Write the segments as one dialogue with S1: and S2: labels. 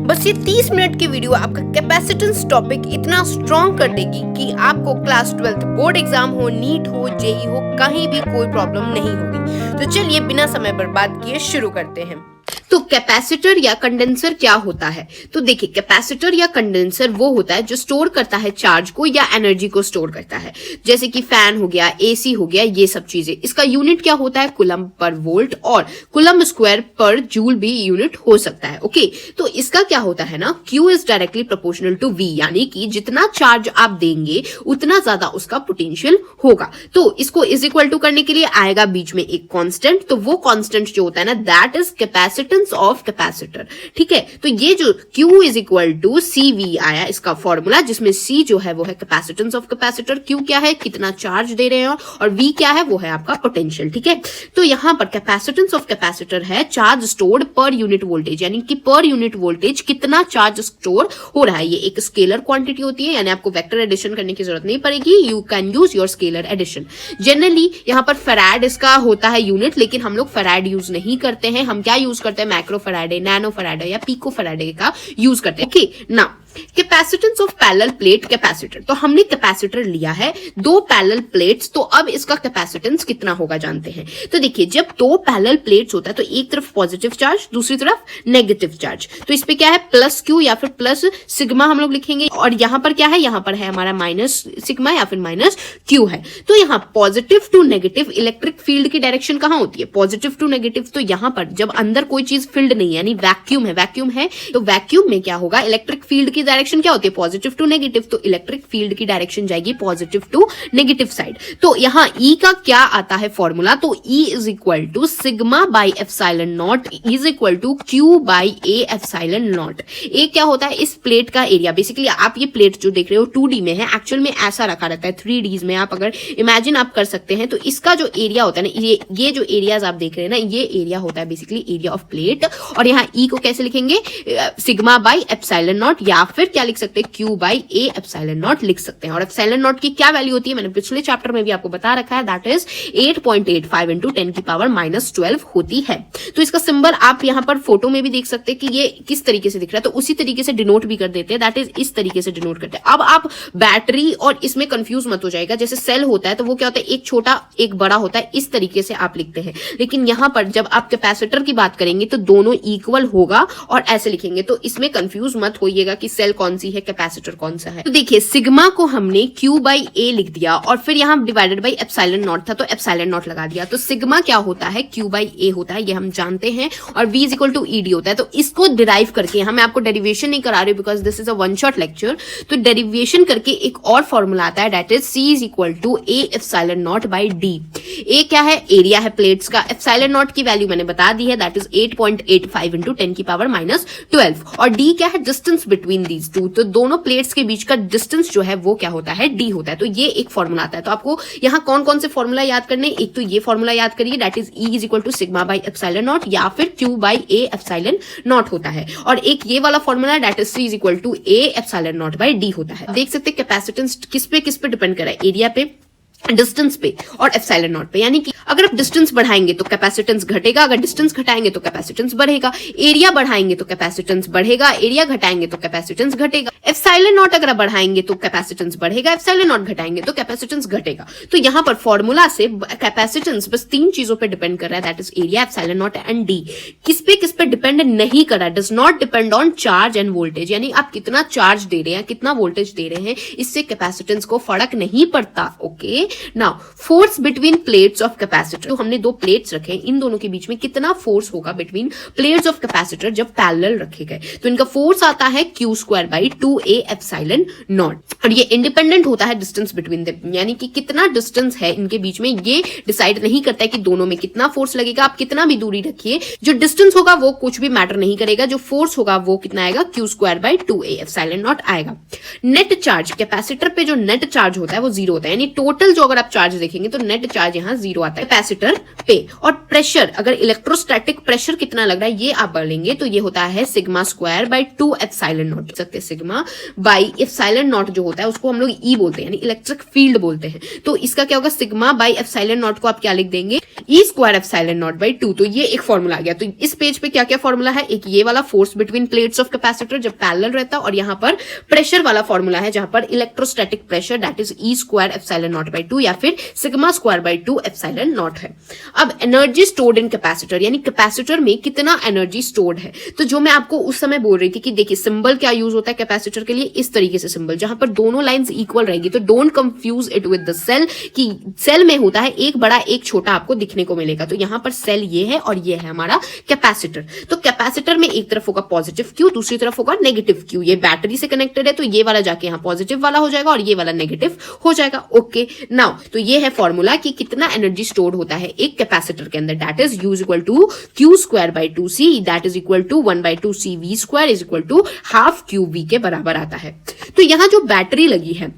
S1: बस ये 30 मिनट की वीडियो आपका कैपेसिटेंस टॉपिक इतना स्ट्रॉन्ग कर देगी कि आपको क्लास 12 बोर्ड एग्जाम हो, नीट हो, जेई हो, कहीं भी कोई प्रॉब्लम नहीं होगी। तो चलिए बिना समय बर्बाद किए शुरू करते हैं। तो कैपेसिटर या कंडेंसर क्या होता है? तो देखिए, कैपेसिटर या कंडेंसर वो होता है जो स्टोर करता है चार्ज को या एनर्जी को स्टोर करता है, जैसे कि फैन हो गया, एसी हो गया, ये सब चीजें। इसका यूनिट क्या होता है? कूलम पर वोल्ट, और कूलम स्क्वायर पर जूल भी यूनिट हो सकता है। ओके, तो इसका क्या होता है ना, Q is directly proportional to V, यानी कि जितना चार्ज आप देंगे उतना ज्यादा उसका पोटेंशियल होगा। तो इसको इज इक्वल टू करने के लिए आएगा बीच में एक कांस्टेंट, तो वो कांस्टेंट जो होता है ना, that is capacitance of capacitor. ठीक है, तो ये जो Q is equal to CV आया इसका फॉर्मूला, जिसमें C जो है वो है कैपेसिटेंस ऑफ कैपेसिटर, Q क्या है, कितना चार्ज दे रहे हैं, और V क्या है, वो है आपका पोटेंशियल। ठीक है, तो यहां पर कैपेसिटेंस ऑफ कैपेसिटर है charge stored per unit voltage, यानी कि पर यूनिट वोल्टेज कितना चार्ज स्टोर हो रहा है। ये एक स्केलर क्वांटिटी होती है, यानी आपको वेक्टर एडिशन करने की जरूरत नहीं पड़ेगी, you can use your scalar addition. Generally यहां पर फैराड इसका होता है यूनिट, लेकिन हम लोग फैराड यूज नहीं करते हैं। हम क्या यूज करते हैं? माइक्रो फैराडे, नैनो फैराडे या पिको फैराडे का यूज करते हैं। ओके, ना capacitance of parallel plate capacitor. तो हमने कैपेसिटर लिया है दो पैरेलल प्लेट्स, तो अब इसका कैपेसिटेंस कितना होगा जानते हैं। तो देखिए, जब दो पैरेलल प्लेट्स होता है तो एक तरफ पॉजिटिव चार्ज, दूसरी तरफ नेगेटिव चार्ज। तो इस पे क्या है, प्लस Q या फिर प्लस सिग्मा हम लोग लिखेंगे, और यहां पर क्या है, यहां पर है हमारा माइनस सिग्मा या फिर माइनस Q है। तो यहां positive to negative electric field की डायरेक्शन कहां होती है? Positive to negative. तो यहां पर जब अंदर कोई चीज फील्ड नहीं है, यानी वैक्यूम है, तो वैक्यूम में क्या होगा, इलेक्ट्रिक फील्ड की डायरेक्शन क्या होती है? Positive to negative. तो इलेक्ट्रिक फील्ड की डायरेक्शन जाएगी पॉजिटिव टू नेगेटिव साइड। तो यहां E का क्या आता है फॉर्मूला? तो E is equal to sigma by epsilon naught is equal to Q by A epsilon naught. A क्या होता है? इस प्लेट का एरिया। बेसिकली आप ये प्लेट जो देख रहे हो 2D में है, एक्चुअल में ऐसा रखा रहता है 3Ds में। आप अगर इमेजिन आप कर सकते हैं, तो इसका जो एरिया होता है ना, ये जो एरियाज आप देख रहे हैं ना, ये एरिया होता है बेसिकली एरिया ऑफ प्लेट। और यहाँ E को कैसे लिखेंगे? सिग्मा बाई एप्सिलॉन नॉट, या फिर क्या लिख सकते हैं, Q by A epsilon not लिख सकते हैं। और एप्सिलॉन नॉट की क्या वैल्यू होती है, मैंने पिछले चैप्टर में भी आपको बता रखा है, दैट इज 8.85 इंटू 10 की पावर -12 होती है। तो इसका सिंबल आप यहाँ पर फोटो में भी देख सकते हैं कि ये किस तरीके से दिख रहा है, तो उसी तरीके से डिनोट भी कर देते हैं, दैट इज इस तरीके से डिनोट करते हैं। अब आप बैटरी और इसमें कंफ्यूज मत हो जाएगा। जैसे सेल होता है तो वो क्या होता है, एक छोटा एक बड़ा होता है, इस तरीके से आप लिखते हैं। लेकिन यहां पर जब आप कैपेसिटर की बात करेंगे तो दोनों इक्वल होगा और ऐसे लिखेंगे। तो इसमें कंफ्यूज मत होइएगा कि सेल कौन सी है, कैपेसिटर कौन सा है। तो देखिए, सिग्मा को हमने Q बाई A लिख दिया, और फिर यहां डिवाइडेड बाई एप्सिलॉन नॉट था तो एप्सिलॉन नॉट लगा दिया। तो सिग्मा क्या होता है, Q बाई A होता है, ये हम जानते हैं, और V is equal to ED होता है। तो इसको डिराइव करके, हम आपको डेरिवेशन नहीं करा रहे because this is a one shot lecture, तो डेरिवेशन करके एक और फॉर्मूला आता है, that is C is equal to A epsilon naught by D। A क्या है, एरिया है प्लेट्स का। एप्सिलॉन नॉट की वैल्यू मैंने बता दी है, दैट इज 8.85 इंटू 10 की पावर -12। और D क्या है, डिस्टेंस बिटवीन दीज टू। तो दोनों प्लेट्स के बीच का डिस्टेंस जो है वो क्या होता है, D होता है। तो ये एक फॉर्मूला आता है। तो आपको यहाँ कौन कौन से फॉर्मूला याद करने, एक तो ये फॉर्मूला याद करिए, that is E is equal to sigma by epsilon naught, या फिर Q by A epsilon naught होता है। और एक ये वाला formula, that is C is equal to A epsilon naught by D होता है। देख सकते हैं कैपेसिटेंस किस पे डिपेंड कर रहा है, एरिया पे, डिस्टेंस पे और एप्सिलॉन नॉट पे। यानी कि अगर आप डिस्टेंस बढ़ाएंगे तो कैपेसिटेंस घटेगा, अगर डिस्टेंस घटाएंगे तो कैपेसिटेंस बढ़ेगा। एरिया बढ़ाएंगे तो कैपेसिटेंस बढ़ेगा, एरिया घटाएंगे तो कैपेसिटेंस घटेगा। एप्सिलॉन नॉट अगर बढ़ाएंगे तो कैपेसिटेंस बढ़ेगा, एप्सिलॉन नॉट घटाएंगे तो कैपेसिटेंस घटेगा। तो यहां पर फॉर्मूला से कैपेसिटेंस बस 3 चीजों पे डिपेंड कर रहा है, that is area, epsilon not and D। किस पे डिपेंड नहीं कर रहा है, does not depend on charge end voltage, यानी आप कितना चार्ज दे रहे हैं, कितना वोल्टेज दे रहे हैं, इससे कैपेसिटेंस को फर्क नहीं पड़ता। Okay, now force between plates of capacitor. तो हमने दो प्लेट्स रखे हैं, इन दोनों के बीच में कितना फोर्स होगा बिटवीन प्लेट्स ऑफ कैपेसिटर जब पैरेलल रखे गए? तो इनका फोर्स आता है Q square by 2A epsilon not, और ये इंडिपेंडेंट होता है डिस्टेंस बिटवीन देम, यानी कि कितना डिस्टेंस है इनके बीच में, ये डिसाइड नहीं करता है कि दोनों में कितना फोर्स लगेगा। आप कितना भी दूरी रखिए, जो डिस्टेंस होगा वो कुछ भी मैटर नहीं करेगा, जो फोर्स होगा वो कितना आएगा, Q square by 2A epsilon not आएगा। नेट चार्ज, कैपेसिटर पे जो नेट चार्ज होता है वो 0 होता है, यानी टोटल जो अगर आप चार्ज देखेंगे तो नेट चार्ज यहाँ 0 आता है कैपेसिटर पे। और प्रेशर, अगर इलेक्ट्रोस्टैटिक प्रेशर कितना लग रहा है ये आप बढ़ेंगे तो ये होता है sigma square by 2 epsilon not. सकते सिग्मा बाई एप्सिलॉन नॉट जो होता है उसको हम लोग ई बोलते हैं, यानी इलेक्ट्रिक फील्ड बोलते हैं। तो इसका क्या होगा, सिग्मा बाई एप्सिलॉन नॉट को आप क्या लिख देंगे, E square epsilon naught by 2। तो ये एक फॉर्मूला आ गया। तो इस पेज पे क्या क्या फॉर्मूला है, एक ये वाला force between plates of capacitor जब पैरेलल रहता है, और यहाँ पर प्रेशर वाला फॉर्मूला है जहां पर electrostatic pressure that is E square epsilon naught by 2 या फिर sigma square by 2 epsilon not है। अब एनर्जी स्टोर्ड इन कैपेसिटर, यानी कैपेसिटर में कितना एनर्जी स्टोर्ड है। तो जो मैं आपको उस समय बोल रही थी कि देखिए सिंबल क्या यूज होता है कैपेसिटर के लिए, इस तरीके से सिंबल जहां पर दोनों लाइंस इक्वल रहेगी। तो don't confuse it with the cell, कि सेल में होता है एक बड़ा एक छोटा आपको दिखने को मिलेगा। तो यहां पर सेल ये है और ये है हमारा कैपेसिटर। तो कैपेसिटर में एक तरफ होगा पॉजिटिव क्यू, दूसरी तरफ होगा नेगेटिव क्यू। ये बैटरी से कनेक्टेड है तो ये वाला जाके यहाँ पॉजिटिव वाला हो जाएगा और ये वाला नेगेटिव हो जाएगा। ओके नाउ, तो ये है फॉर्मूला कि कितना एनर्जी स्टोर्ड होता है एक कैपेसिटर के अंदर, that is U is equal to Q square by 2c, that is equal to 1/2 CV square is equal to half QV के बराबर आता है। तो यहां जो बैटरी लगी है,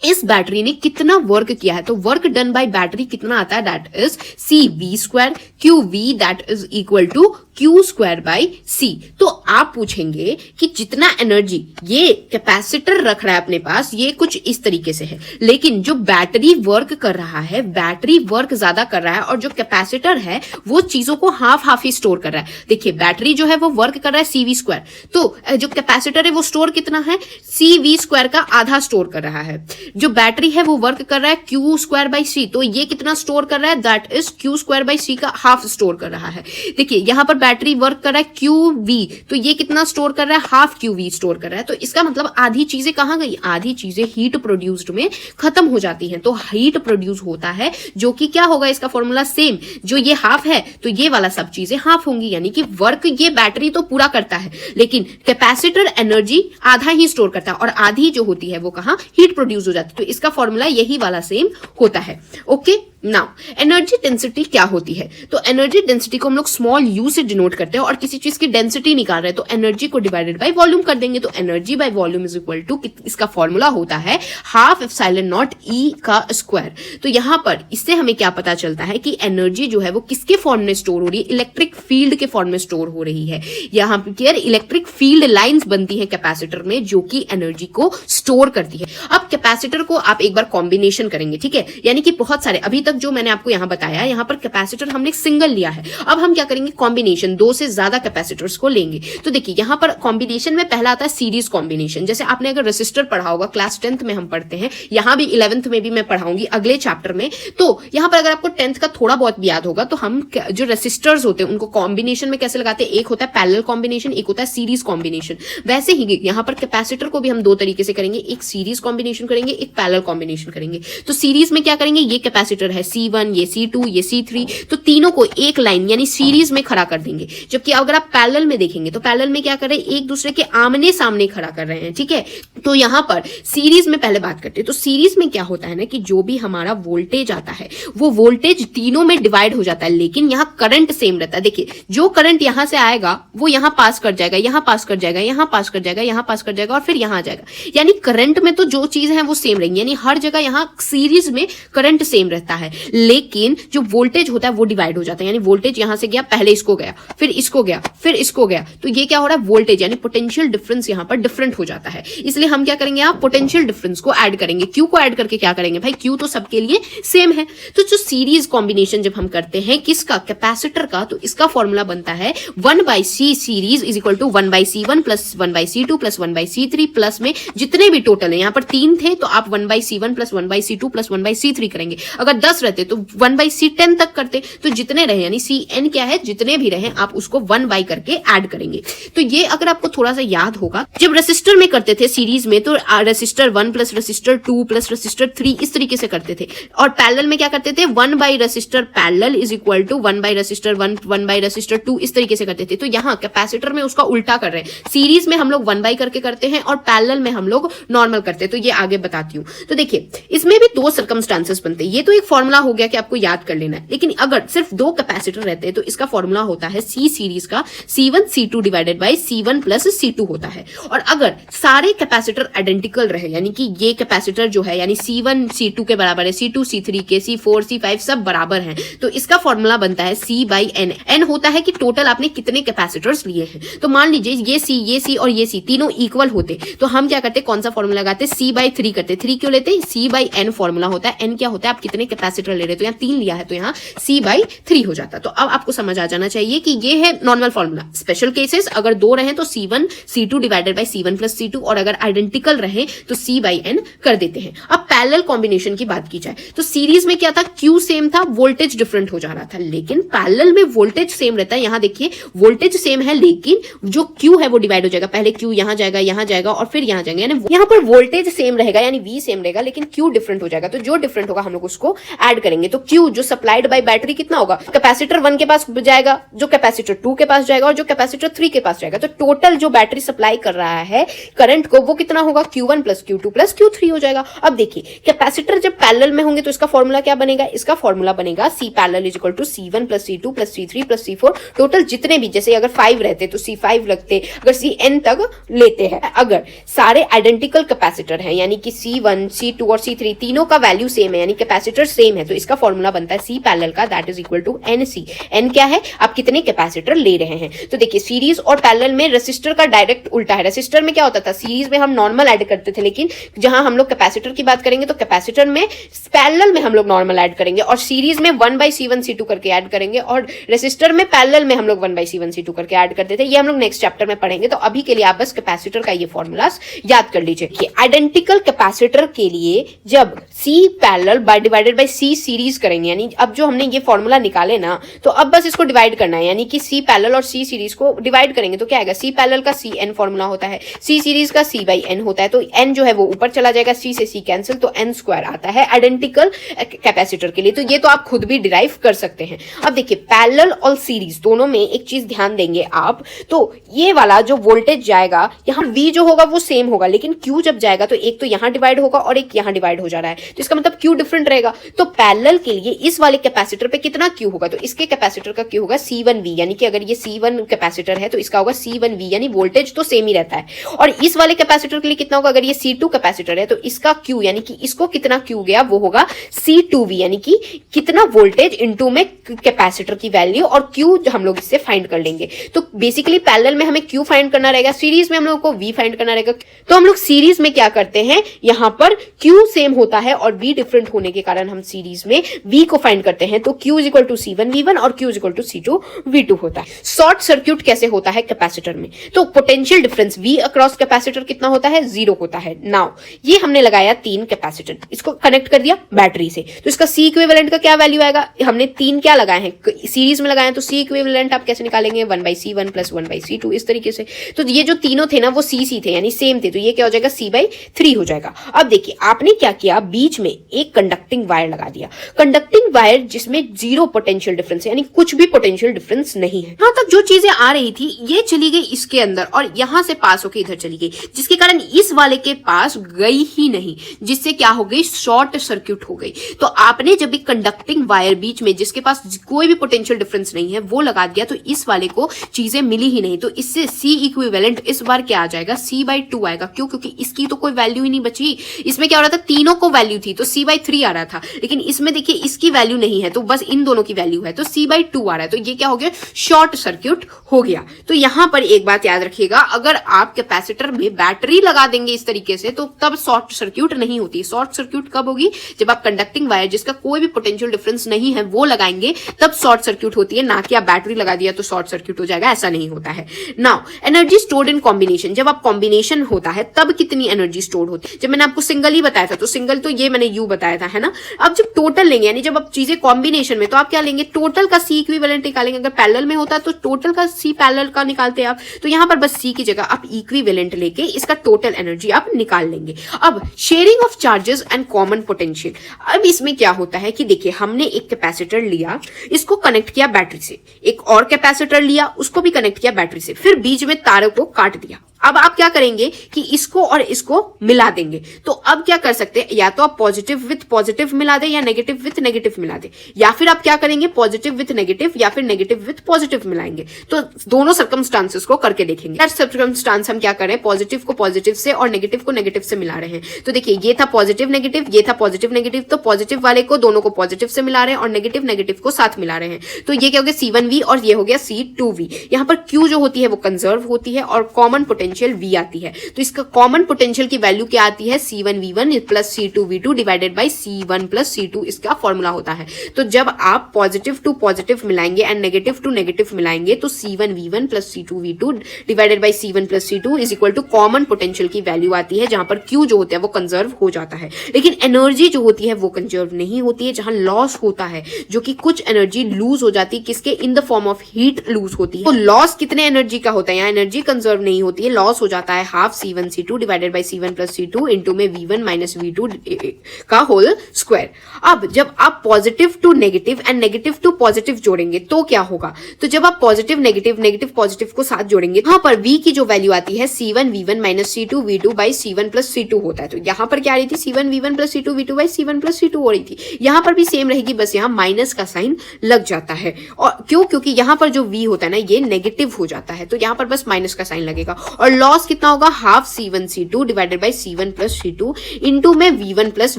S1: इस बैटरी ने कितना वर्क किया है, तो वर्क डन बाय बैटरी कितना आता है, that is CV square QV that is equal to Q square by C। तो आप पूछेंगे कि जितना एनर्जी ये कैपेसिटर रख रहा है अपने पास, ये कुछ इस तरीके से है, लेकिन जो बैटरी वर्क कर रहा है, बैटरी वर्क ज्यादा कर रहा है और जो कैपेसिटर है वो चीजों को हाफ हाफ ही स्टोर कर रहा है। देखिए बैटरी जो है वो वर्क कर रहा है CV स्क्वायर, तो जो कैपेसिटर है वो स्टोर कितना है, CV स्क्वायर का आधा स्टोर कर रहा है। जो बैटरी है वो वर्क कर रहा है Q स्क्वायर बाई C, तो ये कितना स्टोर कर रहा है, that is Q square by C का हाफ स्टोर कर रहा है। देखिए यहां पर बैटरी वर्क कर रहा है QV, तो ये कितना स्टोर कर रहा है, हाफ QV स्टोर कर रहा है। तो इसका मतलब आधी चीजें कहां गई, आधी चीजें हीट प्रोड्यूस्ड में खत्म हो जाती हैं। तो हीट प्रोड्यूस होता है जो कि क्या होगा, इसका फॉर्मूला सेम, जो ये हाफ है तो ये वाला सब चीजें हाफ होंगी, यानी कि वर्क ये बैटरी तो पूरा करता है लेकिन कैपेसिटर एनर्जी आधा ही स्टोर करता है और आधी जो होती है वो कहां, हीट प्रोड्यूस हो जाती है। तो इसका फॉर्मूला यही वाला सेम होता है। ओके नाउ एनर्जी डेंसिटी क्या होती है, तो एनर्जी डेंसिटी को हम लोग स्मॉल u से डिनोट करते हैं, और किसी चीज की डेंसिटी निकाल रहे हैं तो एनर्जी को डिवाइडेड बाय वॉल्यूम कर देंगे। तो energy by volume is equal to, इसका फॉर्मूला होता है हाफ एप्सिलॉन नॉट E का स्क्वायर। तो यहां पर इससे हमें क्या पता चलता है कि एनर्जी जो है वो किसके फॉर्म में स्टोर हो रही है, इलेक्ट्रिक फील्ड के फॉर्म में स्टोर हो रही है। यहां पर इलेक्ट्रिक फील्ड लाइंस बनती है कैपेसिटर में जो कि एनर्जी को स्टोर करती है। अब कैपेसिटर को आप एक बार कॉम्बिनेशन करेंगे, ठीक है, यानी कि बहुत सारे, अभी तक जो मैंने आपको यहां बताया, यहां पर कैपेसिटर हमने सिंगल लिया है, अब हम क्या करेंगे, कॉम्बिनेशन, दो से ज्यादा कैपेसिटर्स को लेंगे। तो देखिए यहां पर कॉम्बिनेशन में पहला आता है सीरीज कॉम्बिनेशन। जैसे आपने अगर रेसिस्टर पढ़ा होगा, क्लास 10th में हम पढ़ते हैं, यहां भी 11th में भी मैं पढ़ाऊंगी अगले चैप्टर में। तो यहां पर अगर आपको 10th का थोड़ा बहुत भी याद होगा तो हम जो रेसिस्टर्स होते हैं उनको कॉम्बिनेशन में कैसे लगाते हैं, एक होता है पैरेलल कॉम्बिनेशन, एक होता है सीरीज कॉम्बिनेशन। वैसे ही यहां पर कैपेसिटर को भी हम दो तरीके से करेंगे, एक सीरीज कॉम्बिनेशन करेंगे, एक पैरेलल कॉम्बिनेशन करेंगे। तो सीरीज में क्या करेंगे, ये कैपेसिटर है C1, ये C2, ये C3, तो तीनों को एक लाइन यानी सीरीज में खड़ा कर देंगे। जबकि अगर आप पैरेलल में देखेंगे तो पैरेलल में क्या कर रहे हैं, एक दूसरे के आमने सामने खड़ा कर रहे हैं, ठीक है। तो यहां पर सीरीज में पहले बात करते हैं। तो सीरीज में क्या होता है ना कि जो भी हमारा वोल्टेज आता है वो वोल्टेज तीनों में डिवाइड हो जाता है, लेकिन यहां करंट सेम रहता है। देखिए जो करंट यहां से आएगा वो यहां पास कर जाएगा, यहां पास कर जाएगा, यहां पास कर जाएगा, यहां पास कर जाएगा और फिर यहां आ जाएगा। यानी करंट में तो जो चीज है वो सेम रहेंगी, यानी हर जगह यहां सीरीज में करंट सेम रहता है, लेकिन जो वोल्टेज होता है वो डिवाइड हो जाता है। यानी वोल्टेज यहां से गया, पहले इसको गया, फिर इसको गया, फिर इसको गया, तो ये क्या हो रहा है, वोल्टेज यानी पोटेंशियल डिफरेंस यहां पर डिफरेंट हो जाता है। इसलिए हम क्या करेंगे, आप पोटेंशियल डिफरेंस को ऐड करेंगे, क्यू को ऐड करके क्या करेंगे भाई, क्यू तो सबके लिए सेम है। तो जो सीरीज कॉम्बिनेशन जब हम करते हैं किसका, कैपेसिटर का, तो इसका फॉर्मूला बनता है 1/C series is equal to 1/C1 plus 1/C2 plus 1/C3 plus में जितने भी टोटल है, यहां पर 3 थे तो आप 1/C1 plus 1/C2 plus 1/C3 करेंगे। अगर 10 रहते तो 1/C10 तक करते, तो जितने रहे यानी Cn क्या है, जितने भी रहे आप उसको 1 करके ऐड करेंगे। तो ये अगर आपको थोड़ा सा याद होगा, जब रेसिस्टर में करते थे सीरीज में तो resistor 1 plus resistor 2 plus resistor 3 इस तरीके से करते थे, और पैरेलल में क्या करते थे, 1 resistor parallel is equal to 1 resistor 1 1 resistor 2 इस तरीके से करते थे। तो यहाँ कैपेसिटर में उसका उल्टा कर रहे हैं, सीरीज में हम लोग 1 करके करते हैं और पैरेलल में हम लोग नॉर्मल करते हैं। तो ये आगे बताती हूँ। तो देखिए इसमें भी दो सर्कमस्टांसेस बनते हैं। ये तो एक फॉर्मूला फॉर्मूला हो गया कि आपको याद कर लेना है। लेकिन अगर सिर्फ 2 कैपेसिटर रहते हैं तो इसका फॉर्मूला होता है सी सीरीज का C1 C2 divided by C1 plus C2 होता है। और अगर सारे कैपेसिटर आइडेंटिकल रहे, यानी कि ये कैपेसिटर जो है यानी C1 C2 के बराबर है, C2 C3 के, C4 C5 सब बराबर हैं, तो इसका फॉर्मूला बनता है C बाई N। N होता है कि टोटल आपने कितने कैपेसिटर्स लिए हैं। तो मान लीजिए ये C और ये C तीनों इक्वल होते तो हम क्या करते, कौन सा फॉर्मूला लगाते, C/3 करते। 3 क्यों लेते, C/N फॉर्मूला होता है। N क्या होता है, आप कितने कैपेसिटर ले रहे हो, तो यहाँ 3 लिया है तो यहाँ C/3 हो जाता। तो अब आपको समझ आ जाना चाहिए कि ये है नॉर्मल फॉर्मूला। स्पेशल केसेस अगर 2 रहे तो C1 C2 divided by C1 plus C2, और अगर आइडेंटिकल रहे तो C/N कर देते हैं। अब पैरेलल कॉम्बिनेशन की बात की जाए तो सीरीज में क्या था, Q सेम था, वोल्टेज डिफरेंट हो जा रहा था। लेकिन पैरेलल में वोल्टेज सेम रहता है। यहाँ देखिए वोल्टेज सेम है लेकिन जो Q है वो डिवाइड हो जाएगा। पहले Q यहाँ जाएगा और फिर यहाँ जाएगा, यानी यहाँ पर वोल्टेज सेम रहेगा यानी V सेम रहेगा, लेकिन Q डिफरेंट हो जाएगा। तो जो डिफरेंट होगा हम लोग उसको ऐड करेंगे। तो Q जो सप्लाइड बाय बैटरी कितना होगा, कैपेसिटर 1 के पास जाएगा, जो कैपेसिटर 2 के पास जाएगा और जो कैपेसिटर 3 के पास जाएगा। तो टोटल जो बैटरी सप्लाई कर रहा है करंट को वो कितना होगा, Q1 plus Q2 plus Q3 हो जाएगा। अब देखिए कैपेसिटर जब पैरेलल में होंगे तो इसका फॉर्मूला क्या बनेगा, इसका फॉर्मूला बनेगा C parallel is equal to C1 plus C2 plus C3 plus C4। Total जितने भी, जैसे अगर 5 रहते तो C5 लगते, अगर Cn तक लेते हैं। अगर सारे आइडेंटिकल कैपेसिटर हैं यानी कि C1 C2 और C3 तीनों का वैल्यू सेम है यानी कैपेसिटर सेम है, तो इसका फॉर्मूला बनता है C पैरेलल का that is equal to NC। N क्या है, आप कितने कैपेसिटर ले रहे हैं। तो देखिए सीरीज और पैरेलल में रेसिस्टर का डायरेक्ट उल्टा है। रेसिस्टर में क्या होता था, सीरीज में हम नॉर्मल ऐड करते थे, लेकिन जहां हम लोग कैपेसिटर की बात करेंगे तो कैपेसिटर में पैरेलल में हम लोग नॉर्मल ऐड करेंगे और सीरीज में 1/C1 C2 करके ऐड करेंगे, और रेसिस्टर में पैरेलल में हम लोग 1/C1 C2 करके ऐड करते थे। ये हम लोग नेक्स्ट चैप्टर में पढ़ेंगे। तो अभी के लिए आप बस कैपेसिटर का ये फॉर्मूला याद कर लीजिए कि आइडेंटिकल कैपेसिटर के लिए जब C parallel by divided by C series करेंगे, यानी अब जो हमने ये फॉर्मूला निकाले ना, तो अब बस इसको डिवाइड करना है, यानी कि C पैरेलल और C सीरीज को डिवाइड करेंगे तो क्या आएगा, C पैरेलल का CN फॉर्मूला होता है, C सीरीज का C/N होता है। तो N जो है वो ऊपर चला जाएगा, C से C कैंसिल, तो N स्क्वायर आता है आइडेंटिकल कैपेसिटर के लिए। तो ये तो आप खुद भी डिराइव कर सकते हैं। अब देखिए पैरेलल और सीरीज दोनों में एक चीज ध्यान देंगे आप, तो ये वाला जो वोल्टेज जाएगा यहाँ V जो होगा वो सेम होगा, लेकिन Q जब जाएगा तो एक तो यहाँ डिवाइड होगा और एक यहाँ डिवाइड हो जा रहा है, तो इसका मतलब Q डिफरेंट रहेगा। तो पैरेलल के लिए इस वाले कैपेसिटर पे कितना Q होगा, तो इसके कैपेसिटर का Q होगा C1V, यानी कि अगर ये C1 कैपेसिटर है तो इसका होगा C1V, यानी वोल्टेज तो सेम ही रहता है। और इस वाले कैपेसिटर के लिए कितना होगा, अगर ये C2 कैपेसिटर है तो इसका Q यानी कि इसको कितना Q गया वो होगा C2V, यानी कि कितना वोल्टेज इनटू में कैपेसिटर की वैल्यू, और Q हम लोग इससे फाइंड कर लेंगे। तो बेसिकली पैरेलल में हमें Q फाइंड करना रहेगा, सीरीज में हम लोग को V फाइंड करना रहेगा। तो हम लोग सीरीज में क्या करते हैं, यहाँ पर Q सेम होता है और V डिफरेंट होने के कारण हम सीरीज में V को फाइंड करते हैं। तो Q is equal to C1V1 और Q is equal to C2V2 होता है। शॉर्ट सर्क्यूट कैसे होता है कैपेसिटर में, तो potential difference V across capacitor कितना होता है, 0 होता है। नाउ ये हमने लगाया 3 कैपेसिटर, इसको कनेक्ट कर दिया बैटरी से, तो इसका C इक्विवेलेंट का क्या वैल्यू आएगा, हमने 3 क्या लगाए हैं सीरीज में लगाए हैं, तो C इक्विवेलेंट आप कैसे निकालेंगे, 1/C1 प्लस 1/C2 इस तरीके से। तो ये जो तीनों थे ना वो C थे यानी सेम थे, तो ये क्या हो जाएगा C/3 हो जाएगा। अब देखिए आपने क्या किया, बीच में एक कंडक्टिंग वायर लगा दिया, कंडक्टिंग वायर जिसमें 0 पोटेंशियल डिफरेंस है, यानी कुछ भी पोटेंशियल डिफरेंस नहीं है। यहां तक जो चीजें आ रही थी ये चली गई इसके अंदर और यहां से पास होकर इधर चली गई, जिसके कारण इस वाले के पास गई ही नहीं, जिससे क्या हो गई, शॉर्ट सर्क्यूट हो गई। तो आपने जब एक कंडक्टिंग वायर बीच में जिसके पास कोई भी पोटेंशियल डिफरेंस नहीं है वो लगा दिया, तो इस वाले को चीजें मिली ही नहीं। तो इससे C इक्विवेलेंट इस बार क्या आ जाएगा, C/2 आएगा। क्यों, क्योंकि इसकी तो कोई वैल्यू ही नहीं बची। इसमें क्या हो रहा था, तीनों को वैल्यू थी तो C/3 आ रहा था, लेकिन इसमें देखिए इसकी वैल्यू नहीं है तो बस इन दोनों की वैल्यू है तो C/2 आ रहा है। तो ये क्या हो गया, शॉर्ट सर्क्यूट हो गया। तो यहां पर एक बात याद रखिएगा, अगर आप कैपेसिटर में बैटरी लगा देंगे इस तरीके से तो तब शॉर्ट सर्क्यूट नहीं होती। शॉर्ट सर्क्यूट कब होगी, जब आप कंडक्टिंग वायर जिसका कोई भी पोटेंशियल डिफरेंस नहीं है वो लगाएंगे, तब शॉर्ट सर्क्यूट होती है, ना कि आप बैटरी लगा दिया तो शॉर्ट सर्क्यूट हो जाएगा, ऐसा नहीं होता है। Now energy stored in combination, जब आप कॉम्बिनेशन होता है तब कितनी एनर्जी स्टोर्ड होती है। जब मैंने आपको सिंगल ही बताया था तो सिंगल तो ये मैंने U बताया था, है ना। अब जब टोटल लेंगे यानी जब आप चीजें कॉम्बिनेशन में, तो आप क्या लेंगे, टोटल का C इक्विवेलेंट निकालेंगे। अगर पैरेलल में होता है तो टोटल का C पैरेलल का निकालते हैं आप, तो यहां पर बस C की जगह आप इक्विवेलेंट लेके इसका टोटल एनर्जी आप निकाल लेंगे। अब sharing of charges and common potential, अब इसमें क्या होता है कि देखिए हमने एक कैपेसिटर लिया, इसको कनेक्ट किया बैटरी से, एक और कैपेसिटर लिया उसको भी कनेक्ट किया बैटरी से, फिर बीच में तारों को काट दिया। अब आप क्या करेंगे कि इसको और इसको मिला देंगे। तो अब क्या कर सकते हैं, या तो आप पॉजिटिव विथ पॉजिटिव मिला दे या नेगेटिव विथ नेगेटिव मिला दे, या फिर आप क्या करेंगे पॉजिटिव विथ नेगेटिव या फिर नेगेटिव विथ पॉजिटिव मिलाएंगे। तो दोनों सर्कमस्टांसेस को करके देखेंगे। हर सर्कमस्टांस हम क्या करें, पॉजिटिव को पॉजिटिव से और नेगेटिव को नेगेटिव से मिला रहे हैं। तो देखिए ये था पॉजिटिव नेगेटिव, ये था पॉजिटिव नेगेटिव, तो पॉजिटिव वाले को दोनों को पॉजिटिव से मिला रहे हैं और नेगेटिव नेगेटिव को साथ मिला रहे हैं। तो ये क्या हो गया C1V और ये हो गया C2V। यहाँ पर Q जो होती है वो कंजर्व होती है और कॉमन पोटेंशियल V आती है। तो इसका कॉमन पोटेंशियल की वैल्यू क्या आती है, C1V1 plus C2V2 divided by C1 plus C2 इसका फॉर्मूला होता है। तो जब आप पॉजिटिव टू पॉजिटिव मिलाएंगे एंड नेगेटिव टू नेगेटिव मिलाएंगे तो C1V1 plus C2V2 divided by C1 plus C2 is equal to common potential की वैल्यू आती है, जहां पर Q जो होता है वो कंजर्व हो जाता है। लेकिन एनर्जी जो होती है वो कंजर्व नहीं होती है, जहां लॉस होता है, जो कि कुछ एनर्जी लूज हो जाती है, किसके, in the form of heat lose होती है। तो लॉस कितने एनर्जी का होता है, यहाँ एनर्जी कंजर्व नहीं होती है, लॉस हो जाता है half C1 C2 divided by C1 plus C2 into में V1 माइनस V2 का होल स्क्वायर। अब जब आप positive to negative and negative to positive जोड़ेंगे तो क्या होगा, तो जब आप पॉजिटिव नेगेटिव नेगेटिव पॉजिटिव को साथ जोड़ेंगे, यहाँ पर V की जो वैल्यू आती है C1V1 minus C2V2 by C1 plus C2 होता है। तो यहाँ पर क्या आ रही थी, C1V1 plus C2V2 by C1 plus C2 हो रही थी। यहाँ पर भी सेम रहेगी, बस यहाँ माइनस का साइन लग जाता है। और क्यों, क्योंकि यहाँ पर जो V होता है ना ये नेगेटिव हो जाता है, तो यहाँ पर बस माइनस का साइन लगेगा। और लॉस कितना होगा, half C1 C2 divided by C1 plus C2 into में V1 प्लस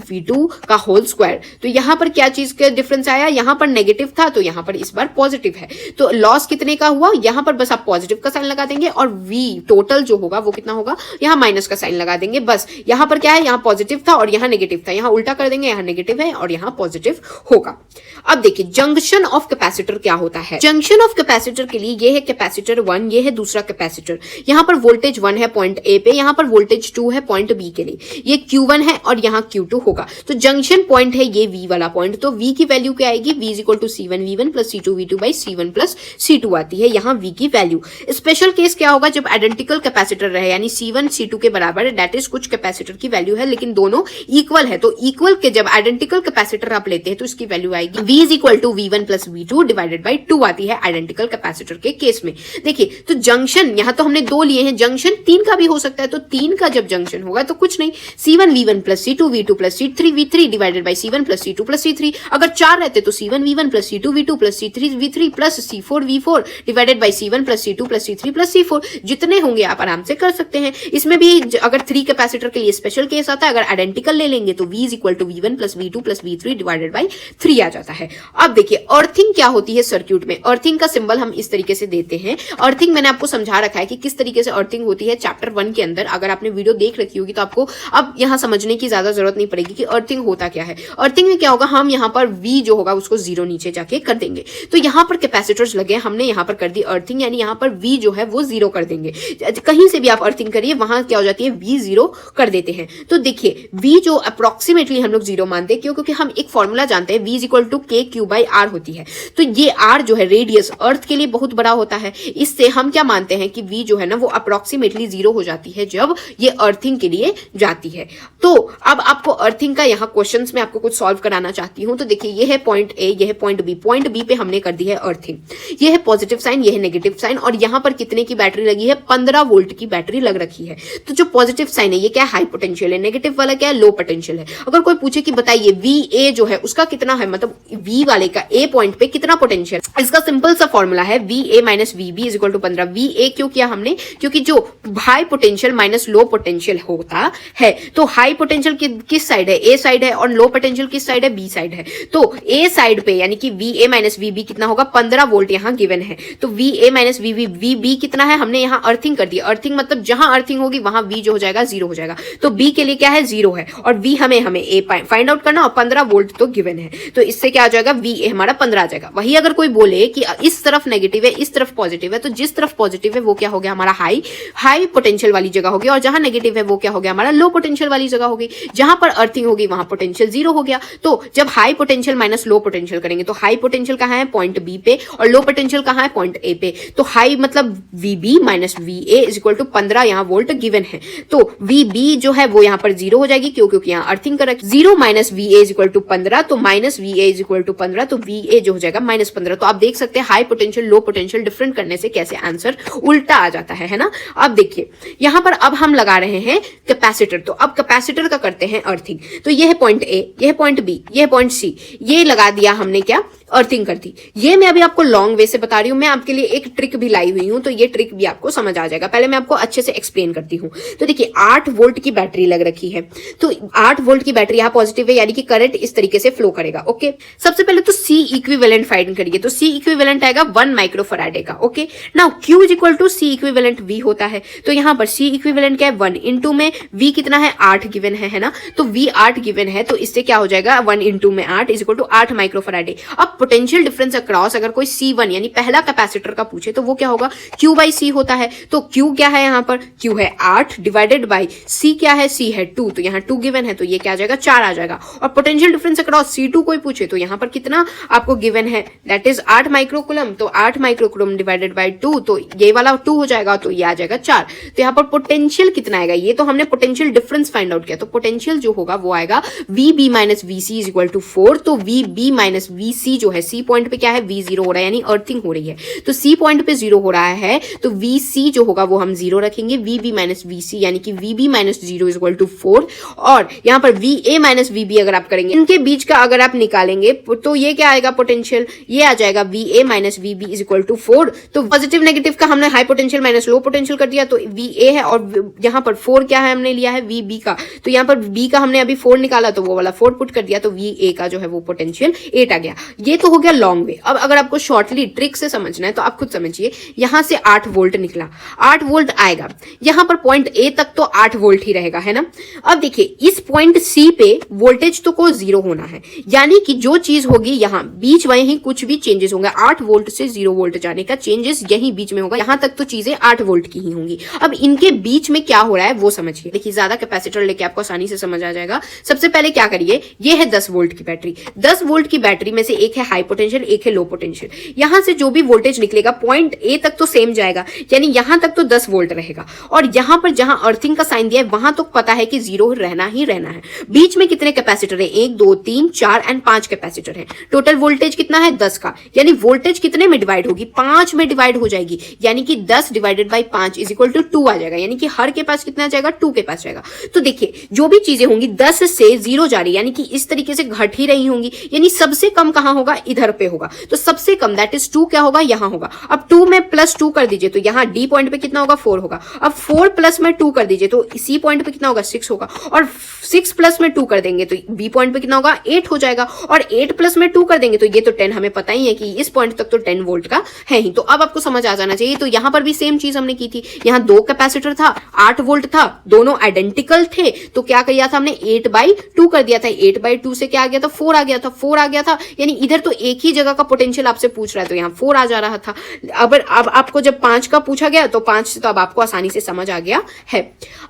S1: V2 का होल स्क्वायर। तो यहाँ पर क्या चीज का डिफरेंस आया, यहाँ पर नेगेटिव था तो यहाँ पर इस बार पॉजिटिव है। तो लॉस कितने का हुआ, यहाँ पर बस आप पॉजिटिव का साइन लगा देंगे और V टोटल जो होगा वो कितना होगा, यहाँ माइनस का साइन लगा देंगे। बस यहाँ पर क्या है, यहाँ पॉजिटिव था और यहाँ नेगेटिव था, यहाँ उल्टा कर देंगे, यहाँ नेगेटिव है और यहाँ पॉजिटिव होगा। अब देखिए जंक्शन ऑफ कैपेसिटर क्या होता है। जंक्शन ऑफ कैपेसिटर के लिए ये है कैपेसिटर 1, ये है दूसरा कैपेसिटर। यहाँ पर वोल्टेज 1 है पॉइंट A पे, यहाँ पर वोल्टेज 2 है पॉइंट B के लिए, ये Q1 है और यहाँ Q2 होगा। तो जंक्शन पॉइंट है ये V वाला पॉइंट, तो V की वैल्यू क्या आएगी, V is equal to C1V1 plus C2V2 by C1 plus C2 आती है यहाँ V की वैल्यू। स्पेशल केस क्या होगा, जब आइडेंटिकल कैपेसिटर रहे यानी C1 C2 के बराबर है, दैट इज कुछ कैपेसिटर की वैल्यू है लेकिन दोनों इक्वल है। तो इक्वल के जब आइडेंटिकल कैपेसिटर आप लेते हैं तो इसकी वैल्यू आएगी V is equal to V1 plus V2 divided by 2 आती है आइडेंटिकल कैपेसिटर के केस में। देखिए तो जंक्शन यहाँ तो हमने 2 लिए हैं, जंक्शन 3 का भी हो सकता है। तो 3 का जब जंक्शन होगा तो कुछ नहीं, C1V1 plus C2V2 plus C3V3 divided by C1 plus C2 plus C3। अगर 4 रहते तो C1V1 plus C2V2 plus C3V3 plus C4V4 divided by C1 plus C2 plus C3 plus C4। जितने होंगे आप आराम से कर सकते हैं। इसमें भी अगर 3 कैपेसिटर के लिए स्पेशल केस आता है, अगर आइडेंटिकल ले लेंगे तो V is equal to V1 plus V2 plus V3 divided by 3 आ जाता है। अब देखिए अर्थिंग क्या होती है सर्क्यूट में। अर्थिंग का सिंबल हम इस तरीके से देते हैं। अर्थिंग मैंने आपको समझा रखा है कि किस तरीके से अर्थिंग होती है चैप्टर 1 के अंदर। अगर आपने वीडियो देख रखी होगी तो आपको अब यहाँ समझने की ज्यादा जरूरत नहीं पड़ेगी कि अर्थिंग होता क्या है। अर्थिंग में क्या होगा, हम यहाँ पर V जो होगा उसको 0 नीचे जाके कर देंगे। तो यहाँ पर कैपेसिटर्स लगे, हमने यहाँ पर कर दी अर्थिंग, यानी यहाँ पर V जो है वो 0 कर देंगे। कहीं से भी आप अर्थिंग करिए वहां क्या हो जाती है, V 0 कर देते हैं। तो देखिए V जो अप्रोक्सीमेटली हम लोग 0 मानते हैं, क्यों, क्योंकि हम एक फॉर्मूला जानते हैं V is equal to KQ by R होती है। तो ये R जो है रेडियस अर्थ के लिए बहुत बड़ा होता है। इससे हम क्या मानते हैं कि V जो है ना वो अप्रोक्सीमेटली 0 हो जाती है जब ये अर्थिंग के लिए जाती है। तो अब आपको अर्थिंग का यहाँ क्वेश्चंस में आपको कुछ सॉल्व कराना चाहती हूँ। तो देखिए ये है पॉइंट A, ये है पॉइंट B। पॉइंट B पे हमने कर दी है अर्थिंग। ये है पॉजिटिव साइन, ये है नेगेटिव साइन और यहाँ पर कितने की बैटरी लगी है, 15 वोल्ट की बैटरी लग रखी है। तो जो पॉजिटिव साइन है ये क्या है, हाई पोटेंशियल है, नेगेटिव वाला क्या है, लो पोटेंशियल है। अगर कोई पूछे कि बताइए VA जो है उसका कितना है, मतलब V वाले का A पॉइंट पे कितना पोटेंशियल, इसका सिंपल सा फॉर्मूला है VA minus VB is equal to 15। VA क्यों किया हमने, क्योंकि जो high potential minus low potential होता है, तो हाई पोटेंशियल किस साइड है, A साइड है, और लो पोटेंशियल किस साइड है, B साइड है। तो A साइड पे यानी कि VA माइनस VB कितना होगा, 15 वोल्ट यहाँ गिवन है। तो VA माइनस VB कितना है, हमने यहाँ अर्थिंग कर दिया। अर्थिंग मतलब जहां अर्थिंग होगी वहां V जो हो जाएगा 0 हो जाएगा। तो B के लिए क्या है, 0 है और V हमें A फाइंड आउट करना और 15 वोल्ट तो गिवन है। तो इससे क्या आ जाएगा, VA हमारा 15 आ जाएगा। वही अगर कोई बोले कि इस तरफ नेगेटिव है इस तरफ पॉजिटिव है, तो जिस तरफ पॉजिटिव है वो क्या हो गया, हमारा हाई पोटेंशियल वाली जगह होगी, और जहां नेगेटिव है वो क्या हो गया, हमारा लो पोटेंशियल वाली जगह होगी। जहां पर अर्थिंग होगी वहां पोटेंशियल 0 हो गया। तो जब high potential minus low potential करेंगे तो हाई पोटेंशियल कहां है, पॉइंट B पे, और लो पोटेंशियल कहां है, पॉइंट A पे। तो हाई मतलब VB minus VA is equal to 15 यहाँ वोल्ट गिवन है। तो VB जो है वो यहाँ पर 0 हो जाएगी, क्योंकि यहाँ अर्थिंग कर रखी। 0 minus VA is equal to 15, तो minus VA is equal to 15, तो VA जो हो जाएगा माइनस 15। तो आप देख सकते हैं high potential low potential different करने से कैसे आंसर उल्टा आ जाता है ना। अब देखिए यहां पर अब हम लगा रहे हैं कैपेसिटर, तो अब कैपेसिटर का करते हैं अर्थिंग। तो यह है पॉइंट ए, यह पॉइंट बी, यह पॉइंट सी, ये लगा दिया हमने, क्या अर्थिंग कर दी। ये मैं अभी आपको लॉन्ग वे से बता रही हूं, मैं आपके लिए एक ट्रिक भी लाई हुई हूं, तो ये ट्रिक भी आपको समझ आ जाएगा। पहले मैं आपको अच्छे से एक्सप्लेन करती हूं। तो देखिए 8 वोल्ट की बैटरी लग रखी है, तो 8 वोल्ट की बैटरी यहां पॉजिटिव है, यानी कि करंट इस तरीके से फ्लो करेगा। ओके, सबसे पहले तो सी इक्विवेलेंट फाइंड करिए, तो सी इक्विवेलेंट आएगा 1 माइक्रोफैराडे का। Okay, now Q is equal to C equivalent V होता है, तो यहां पर सी इक्विवेलेंट क्या है 1 इंटू में V कितना है 8 गिवन है ना, तो V 8 गिवन है, तो इससे क्या हो जाएगा 1 इंटू में 8 इज इक्वल टू 8 माइक्रोफैराडे। अब पोटेंशियल डिफरेंस अक्रॉस अगर कोई C1 यानी पहला कैपेसिटर का पूछे तो वो क्या होगा Q बाई C होता है। तो Q क्या है यहाँ पर, Q है 8 डिवाइडेड बाई C क्या है, C है 2, तो यहाँ 2 गिवन है, तो ये क्या आ जाएगा 4 आ जाएगा। और पोटेंशियल डिफरेंस अक्रॉस C2 कोई पूछे तो यहाँ पर कितना आपको गिवन है, दैट इज 8 माइक्रोकूलम, तो 8 माइक्रोकूलम डिवाइडेड बाई 2, तो ये वाला 2 हो जाएगा, तो ये आ जाएगा 4। तो यहाँ पर पोटेंशियल कितना आएगा, ये तो हमने पोटेंशियल डिफरेंस फाइंड आउट किया, तो पोटेंशियल जो होगा वो आएगा VB minus VC is equal to 4। तो VB माइनस VC जो है C पॉइंट पे क्या है V0 हो रहा है, यानी अर्थिंग हो रही है, तो C पॉइंट पे 0 हो रहा है, तो VC जो होगा वो हम 0 रखेंगे, VB माइनस VC यानी कि VB minus 0 is equal to 4। और यहाँ पर VA माइनस VB अगर आप करेंगे, इनके बीच का अगर आप निकालेंगे तो ये क्या आएगा पोटेंशियल, ये आ जाएगा VA minus VB is equal to 4। तो पॉजिटिव नेगेटिव का हमने high potential minus low potential कर दिया, तो VA है, और यहाँ पर 4 क्या है हमने लिया है VB का, तो यहाँ पर B का हमने अभी 4 निकाला, तो वो वाला 4 पुट कर दिया, तो VA का जो है वो पोटेंशियल 8 आ गया। ये तो हो गया लॉन्ग वे। अब अगर आपको शॉर्टली ट्रिक से समझना है तो आप खुद समझिए, यहां से 8 वोल्ट निकला, 8 वोल्ट आएगा, यहां पर पॉइंट ए तक तो 8 वोल्ट ही रहेगा, है ना। अब देखिए इस पॉइंट सी पे वोल्टेज तो को 0 होना है, यानी कि जो चीज होगी यहां बीच वहीं कुछ भी चेंजेस होंगे, 8 वोल्ट से 0 वोल्ट जाने का चेंजेस यहीं बीच में होगा, यहां तक तो चीजें 8 वोल्ट की ही होंगी। अब इनके बीच में क्या हो रहा है वो समझिए। देखिए ज्यादा कैपेसिटर लेके आपको आसानी से समझ आ जाएगा। सबसे पहले क्या करिए, ये है 10 वोल्ट की बैटरी, 10 वोल्ट की बैटरी में से एक है हाई पोटेंशियल, एक है लो पोटेंशियल। यहां से जो भी वोल्टेज निकलेगा पॉइंट ए तक तो सेम जाएगा, यानी यहां तक तो 10 वोल्ट रहेगा, और यहां पर जहां अर्थिंग का साइन दिया है वहां तो पता है कि 0 रहना ही रहना है। बीच में कितने कैपेसिटर है, 1 2 3 4 एंड 5 कैपेसिटर है। टोटल वोल्टेज कितना है 10 का, यानी वोल्टेज कितने में डिवाइड होगी, 5 में डिवाइड हो जाएगी, यानी कि 10 divided by 5 is equal to 2 आ जाएगा, यानी कि हर के पास कितना जाएगा 2 के पास जाएगा। तो देखिए जो भी चीजें होंगी 10 से 0 जा रही है, यानी कि इस तरीके से घट ही रही होंगी, यानी सबसे कम कहां होगा, इधर पे होगा, तो सबसे कम दैट इज 2 क्या होगा यहां होगा। अब 2 में प्लस 2 कर दीजिए तो यहां डी पॉइंट पे कितना होगा 4 होगा। अब 4 प्लस में 2 कर दीजिए तो सी पॉइंट पे कितना होगा 6 होगा, और 6 प्लस में 2 कर देंगे तो बी पॉइंट पे कितना होगा 8 हो जाएगा, और 8 प्लस में 2 कर देंगे तो ये तो 10, हमें पता ही है कि इस पॉइंट तक तो 10 वोल्ट का है ही। तो अब आपको समझ आ जाना चाहिए। तो यहां पर भी सेम चीज हमने की थी, यहां 2 कैपेसिटर था, 8 वोल्ट था, दोनों आइडेंटिकल थे, तो क्या किया था हमने 8/2 कर दिया था, 8/2 से क्या आ गया था 4 आ गया था, 4 आ गया था, यानी इधर तो एक ही जगह का पोटेंशियल आपसे पूछ रहा है तो यहाँ 4 आ जा रहा था। अब आपको जब 5 का पूछा गया तो 5 से तो अब आपको आसानी से समझ आ गया है।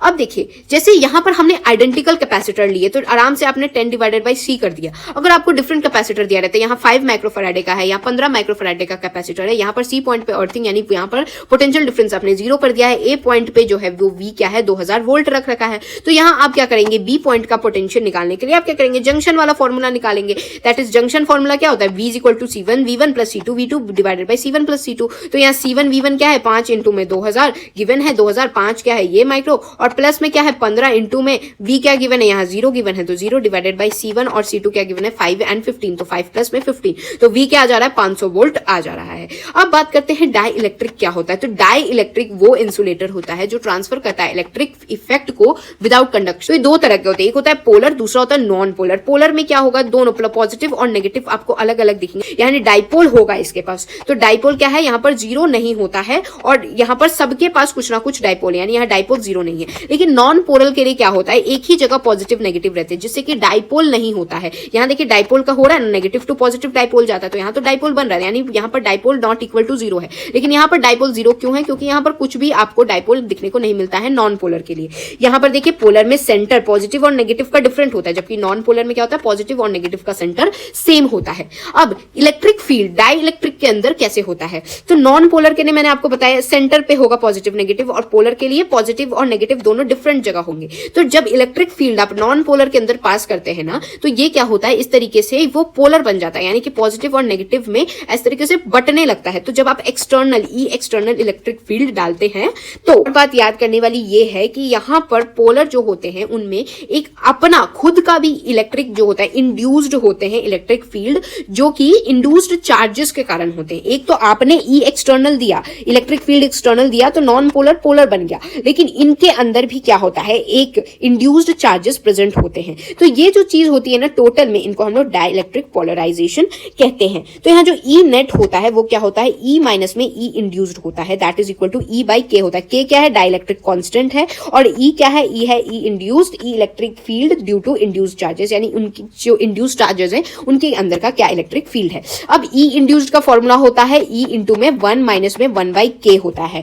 S1: अब देखिए जैसे यहां पर हमने आइडेंटिकल कैपेसिटर लिए तो आराम से आपने 10 डिवाइडेड बाई सी कर दिया। अगर आपको डिफरेंट कैपेसिटर दिया रहता है, यहाँ 5 माइक्रोफैराडे का है, यहाँ 15 माइक्रोफैराडे का कैपेसिटर है, यहाँ पर सी पॉइंट पे अर्थिंग यानी यहाँ पर पोटेंशियल डिफरेंस आपने 0 कर दिया है, ए पॉइंट पे जो है वो वी क्या है 2000 वोल्ट रख रखा है। तो यहाँ आप क्या करेंगे, बी पॉइंट का पोटेंशियल निकालने के लिए आप क्या करेंगे, जंक्शन वाला फॉर्मूला निकालेंगे। दैट इज जंक्शन फॉर्मूला क्या होता है, V is equal to C1 V1 plus C2 V2 divided by C1 plus C2। तो यहाँ C1 V1 क्या है 5 इंटू में 2000 गिवन है, 2005 क्या है ये माइक्रो, और प्लस में क्या है 15 इंटू में V क्या गिवन है, यहाँ 0 गिवन है तो 0 डिवाइडेड बाई C1, और C2 क्या गिवन है 5 एंड 15, तो 5 प्लस में 15, तो V क्या आ जा रहा है 500 वोल्ट आ जा रहा है। अब बात करते हैं डाई इलेक्ट्रिक क्या होता है। तो डाई इलेक्ट्रिक वो इंसुलेटर होता है जो ट्रांसफर करता है इलेक्ट्रिक इफेक्ट को विदाउट कंडक्शन। तो ये दो तरह के होते हैं, एक होता है पोलर, दूसरा होता है नॉन पोलर। पोलर में क्या होगा, दोनों पॉजिटिव और नेगेटिव आपको अलग अलग दिखेंगे, यानी डाइपोल होगा इसके पास। तो डाइपोल क्या है, यहाँ पर 0 नहीं होता है, और यहाँ पर सबके पास कुछ ना कुछ डाइपोल है, यानी यहाँ डाइपोल 0 नहीं है। लेकिन नॉन पोलर के लिए क्या होता है, एक ही जगह पॉजिटिव नेगेटिव रहते हैं, जिससे कि डाइपोल नहीं होता है। यहाँ देखिए डाइपोल का हो रहा है, नेगेटिव टू पॉजिटिव डाइपोल जाता है, तो यहाँ तो डाइपोल बन रहा है, यानी यहाँ पर डाइपोल नॉट इक्वल टू 0 है। लेकिन यहाँ पर डाइपोल 0 क्यों है, क्योंकि यहाँ पर कुछ भी आपको डाइपोल दिखने को नहीं मिलता है नॉन पोलर के लिए। यहाँ पर देखिए पोलर में सेंटर पॉजिटिव और नेगेटिव का डिफरेंट होता है, जबकि नॉन पोलर में क्या होता है, पॉजिटिव और नेगेटिव का सेंटर सेम होता है। अब इलेक्ट्रिक फील्ड डाई इलेक्ट्रिक के अंदर कैसे होता है, तो नॉन पोलर के लिए मैंने आपको बताया सेंटर पे होगा पॉजिटिव नेगेटिव, और पोलर के लिए पॉजिटिव और नेगेटिव दोनों डिफरेंट जगह होंगे। तो जब इलेक्ट्रिक फील्ड आप नॉन पोलर के अंदर पास करते हैं ना, तो ये क्या होता है, इस तरीके से वो पोलर बन जाता है, यानी कि पॉजिटिव और नेगेटिव में इस तरीके से बटने लगता है। तो जब आप एक्सटर्नल इलेक्ट्रिक फील्ड डालते हैं, तो बात याद करने वाली ये है कि यहां पर पोलर जो होते हैं उनमें एक अपना खुद का भी इलेक्ट्रिक जो होता है इंड्यूस्ड होते हैं इलेक्ट्रिक फील्ड, जो कि इंड्यूस्ड चार्जेस के कारण होते हैं। एक तो आपने ई एक्सटर्नल दिया, इलेक्ट्रिक फील्ड एक्सटर्नल दिया, तो नॉन पोलर पोलर बन गया, लेकिन इनके अंदर भी क्या होता है, एक इंड्यूस्ड चार्जेस प्रेजेंट होते हैं। तो ये जो चीज होती है ना, टोटल में इनको हम लोग डाइलेक्ट्रिक पोलराइजेशन कहते हैं। तो यहाँ जो ई नेट होता है वो क्या होता है, ई माइनस में ई इंड्यूस्ड होता है, that is equal to E by K होता है। के क्या है, डाइलेक्ट्रिक कांस्टेंट है, और ई क्या है, ई है E induced, E electric field due to induced charges, यानी उनकी जो इंड्यूस्ड चार्जेस हैं उनके अंदर का क्या इलेक्ट्रिक फील्ड है। अब ई इंड्यूस्ड का फॉर्मूला होता है ई इंटू में 1 माइनस में 1 बाई के होता है।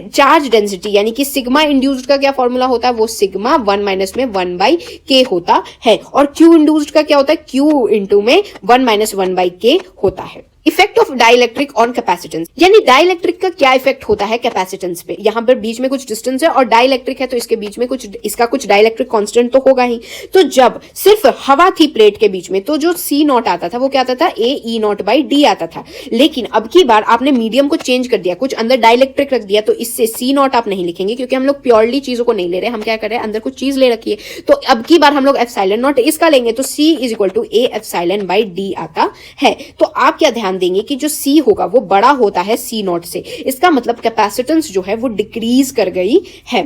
S1: चार्ज डेंसिटी यानी कि सिग्मा इंड्यूस्ड का क्या फॉर्मूला होता है, वो सिग्मा 1 माइनस में 1 बाई के होता है, और क्यू इंड्यूस्ड का क्या होता है, क्यू इंटू में 1 माइनस 1 बाई के होता है। Effect of dielectric on capacitance, यानी डाइलेक्ट्रिक का क्या इफेक्ट होता है कैपेसिटेंस पे। यहां पर बीच में कुछ डिस्टेंस है और डाइलेक्ट्रिक है, तो इसके बीच में कुछ इसका कुछ डाइलेक्ट्रिक कांस्टेंट तो होगा ही। तो जब सिर्फ हवा थी प्लेट के बीच में, तो जो सी नॉट आता था वो क्या आता था, ए ई नॉट बाई डी आता था। लेकिन अब की बार आपने मीडियम को चेंज कर दिया, कुछ अंदर डाइलेक्ट्रिक रख दिया, तो इससे सी नॉट आप नहीं लिखेंगे, क्योंकि हम लोग प्योरली चीजों को नहीं ले रहे, हम क्या कर रहे हैं, अंदर कुछ चीज ले रखी है। तो अब की बार हम लोग एप्सिलॉन नॉट इसका लेंगे, तो C is equal to A epsilon by D आता है। तो आप क्या ध्यान देंगे कि जो सी होगा वो बड़ा होता है सी नॉट से, इसका मतलब कैपेसिटेंस जो है वो डिक्रीज कर गई है।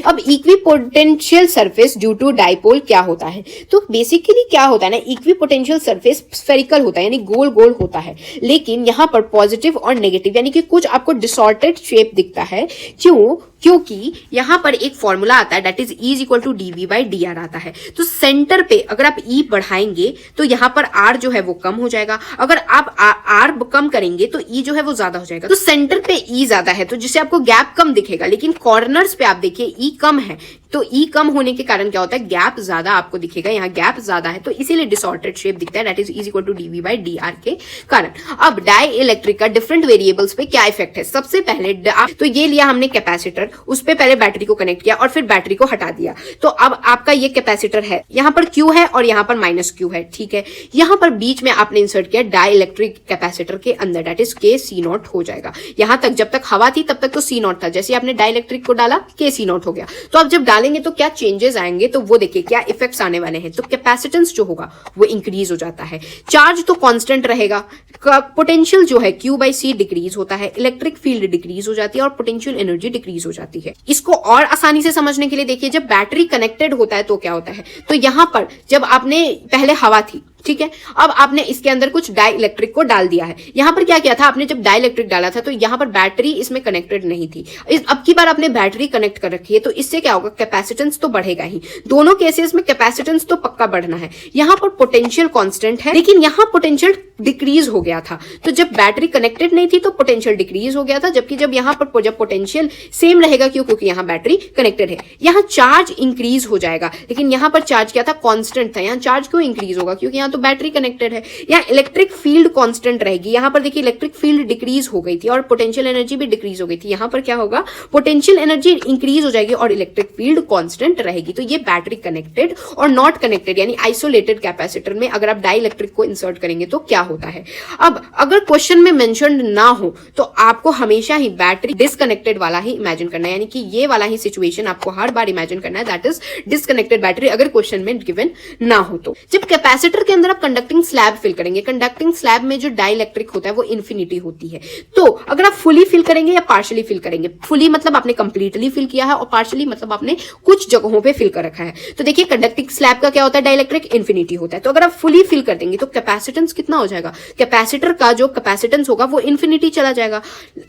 S1: अब equipotential surface due to dipole क्या होता है, तो बेसिकली क्या होता है ना, इक्विपोटेंशियल सरफेस स्फेरिकल होता है, यानी गोल गोल होता है, लेकिन यहां पर पॉजिटिव और नेगेटिव यानी कि कुछ आपको डिसऑर्टेड शेप दिखता है। क्यों, क्योंकि यहां पर एक फॉर्मूला आता है that is E equal to DV by D R आता है। तो सेंटर पे अगर आप ई बढ़ाएंगे तो यहां पर आर जो है वो कम हो जाएगा, अगर आप आर कम करेंगे तो ई जो है वो ज्यादा हो जाएगा। तो सेंटर पे ई ज्यादा है तो जिससे आपको गैप कम दिखेगा, लेकिन कॉर्नर्स पे आप देखिए ई कम है, तो ई कम होने के कारण क्या होता है, गैप ज्यादा आपको दिखेगा, यहाँ गैप ज्यादा है, तो इसीलिए डिसऑर्टेड शेप दिखता है, that is equal to DV by D R के कारण। अब डाई इलेक्ट्रिक का डिफरेंट वेरिएबल्स पे क्या इफेक्ट है, सबसे पहले तो ये लिया हमने कैपेसिटर, उस पे पहले बैटरी को कनेक्ट किया और फिर बैटरी को हटा दिया, तो अब आपका ये कैपेसिटर है, यहाँ पर क्यू है और यहाँ पर माइनस क्यू है, ठीक है। यहाँ पर बीच में आपने इंसर्ट किया डाई इलेक्ट्रिक कैपेसिटर के अंदर, दैट इज के सी नॉट हो जाएगा। यहाँ तक जब तक हवा थी तब तक तो सी नॉट था, जैसे आपने डाई इलेक्ट्रिक को डाला के सी नॉट हो गया। तो अब जब डालेंगे तो क्या चेंजेस आएंगे, तो वो देखिए क्या इफेक्ट्स आने वाले हैं। तो कैपेसिटेंस जो होगा वो इंक्रीज हो जाता है, चार्ज तो कांस्टेंट रहेगा, पोटेंशियल जो है क्यू बाई सी डिक्रीज होता है, इलेक्ट्रिक फील्ड डिक्रीज हो जाती है और पोटेंशियल एनर्जी डिक्रीज हो जाती है। इसको और आसानी से समझने के लिए देखिए, जब बैटरी कनेक्टेड होता है तो क्या होता है, तो यहां पर जब आपने पहले हवा थी, ठीक है, अब आपने इसके अंदर कुछ डाई इलेक्ट्रिक को डाल दिया है। यहां पर क्या किया था आपने, जब डाई इलेक्ट्रिक डाला था तो यहां पर बैटरी इसमें कनेक्टेड नहीं थी, अब की बार आपने बैटरी कनेक्ट कर रखी है, तो इससे क्या होगा, कैपेसिटेंस तो बढ़ेगा ही, दोनों केसेस में कैपेसिटेंस तो पक्का बढ़ना है। यहां पर पोटेंशियल कांस्टेंट है, लेकिन यहां पोटेंशियल डिक्रीज हो गया था, तो जब बैटरी कनेक्टेड नहीं थी तो पोटेंशियल डिक्रीज हो गया था, जबकि जब यहां पर जब पोटेंशियल सेम रहेगा, क्यों, क्योंकि यहां बैटरी कनेक्टेड है, यहां चार्ज इंक्रीज हो जाएगा, लेकिन यहां पर चार्ज क्या था, कांस्टेंट था, यहां चार्ज क्यों इंक्रीज होगा, क्योंकि यहां तो बैटरी कनेक्टेड है। यहां इलेक्ट्रिक फील्ड कांस्टेंट रहेगी, यहां पर देखिए इलेक्ट्रिक फील्ड डिक्रीज हो गई थी और पोटेंशियल एनर्जी भी डिक्रीज हो गई थी, यहां पर क्या होगा, पोटेंशियल एनर्जी इंक्रीज हो जाएगी और इलेक्ट्रिक फील्ड कांस्टेंट रहेगी। तो ये बैटरी कनेक्टेड और नॉट कनेक्टेड यानी आइसोलेटेड कैपेसिटर में अगर आप डाई इलेक्ट्रिक को इंसर्ट करेंगे तो क्या होता है। अब अगर क्वेश्चन में मेंशन्ड ना हो तो आपको हमेशा ही बैटरी डिस्कनेक्टेड वाला ही इमेजिन करना है, यानी कि ये वाला ही सिचुएशन आपको हर बार इमेजिन करना है, दैट इज डिस्कनेक्टेड बैटरी, अगर क्वेश्चन में गिवन ना हो तो। जब कैपेसिटर के अंदर आप कंडक्टिंग स्लैब फिल करेंगे, कंडक्टिंग स्लैब में जो डाई इलेक्ट्रिक होता है वो इन्फिनिटी होती है, तो अगर आप फुली फिल करेंगे या पार्शियली फिल करेंगे, फुली मतलब आपने कंप्लीटली फिल किया है और पार्शियली मतलब आपने कुछ जगहों पे फिल कर रखा है। तो देखिए कंडक्टिंग स्लैब का क्या होता है, डाई इलेक्ट्रिक इन्फिनिटी होता है, तो अगर आप फुली फिल कर देंगे तो कैपेसिटेंस कितना हो जाएगा, कैपेसिटर का जो कैपेसिटेंस होगा वो इन्फिनिटी चला जाएगा।